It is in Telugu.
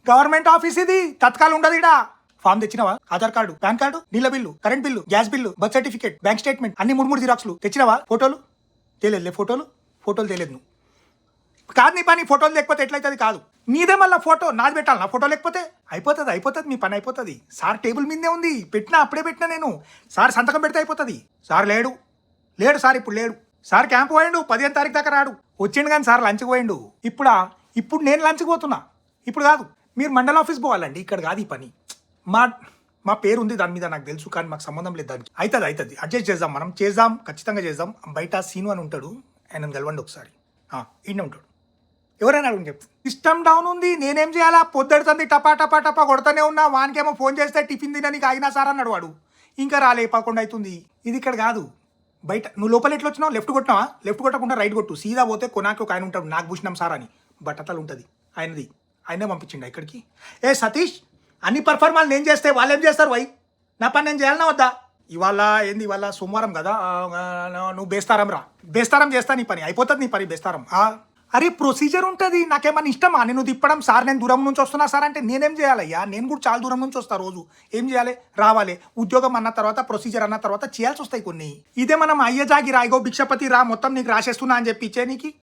గవర్నమెంట్ ఆఫీస్ ఇది, తత్కాలు ఉండదు ఇడా. ఫామ్ తెచ్చినవా? ఆధార్ కార్డు, పాన్ కార్డు, నీళ్ళ bill, current bill, gas bill, birth certificate, bank statement, అన్ని 3 జిరాక్స్లు తెచ్చినవా? ఫోటోలు తేలేదులే, ఫోటోలు తేలేదు నువ్వు. కాదు నీ పని, ఫోటోలు లేకపోతే ఎట్లయితుంది? కాదు నీదే, మళ్ళీ ఫోటో నాది పెట్టాలి. నా ఫోటో లేకపోతే అయిపోతుంది, మీ పని అయిపోతుంది. సార్ టేబుల్ మీదే ఉంది, అప్పుడే పెట్టినా నేను. సార్ సంతకం పెడితే అయిపోతుంది. సార్ లేడు సార్, ఇప్పుడు లేడు సార్. క్యాంప్ పోయిండు, 15వ తారీఖు దాకా రాడు. వచ్చిండు కానీ సార్ లంచ్కి పోయిండు. ఇప్పుడు నేను లంచ్కి పోతున్నా. ఇప్పుడు కాదు, మీరు మండల ఆఫీస్ పోవాలండి, ఇక్కడ కాదు ఈ పని. మా పేరు ఉంది దాని మీద, నాకు తెలుసు, కానీ మాకు సంబంధం లేదు దానికి. అవుతుంది అడ్జస్ట్ చేద్దాం, మనం చేద్దాం, ఖచ్చితంగా చేద్దాం. బయట సీను అని ఉంటాడు, ఆయన కలవండి ఒకసారి. ఈయన ఉంటాడు, ఎవరైనా అడుగుని చెప్తా. సిస్టమ్ డౌన్ ఉంది, నేనేం చేయాలా? పొద్దుడుతుంది, టపా కొడతానే ఉన్నా. వానికేమో ఫోన్ చేస్తే టిఫిన్ తినడానికి ఆగినా సార్ అన్నాడు వాడు. ఇంకా రాలే, 11 అవుతుంది. ఇది ఇక్కడ కాదు, బయట. నువ్వు లోపల ఎట్లా వచ్చినావు? లెఫ్ట్ కొట్టినావా? లెఫ్ట్ కొట్టకుండా రైట్ కొట్టు. సీదా పోతే కొనాకి ఒక ఆయన ఉంటాడు, నాకు భూషణం సార్ అని, బట్టతలు ఉంటుంది ఆయనే పంపించిండు ఇక్కడికి. ఏ సతీష్, అన్ని పర్ఫార్మాలు నేను చేస్తే వాళ్ళు ఏం చేస్తారు? వై నా పని నేను చేయాలన్నా వద్దా? ఇవాళ సోమవారం కదా, నువ్వు బేస్తారం చేస్తా, నీ పని అయిపోతుంది. నీ పని బేస్తారం. అరే ప్రొసీజర్ ఉంటుంది, నాకేమన్నా ఇష్టమా నేను తిప్పడం? సార్ నేను దూరం నుంచి వస్తున్నా సార్ అంటే నేనేం చేయాలయ్యా? నేను కూడా చాలా దూరం నుంచి వస్తా రోజు. ఏం చేయాలి? రావాలి. ఉద్యోగం అన్న తర్వాత, ప్రొసీజర్ అన్న తర్వాత చేయాల్సి వస్తాయి కొన్ని. ఇదే మనం అయ్య జాగి రాయిగో భిక్షపతి రా, మొత్తం నీకు రాసేస్తున్నా అని చెప్పి ఇచ్చే నీకు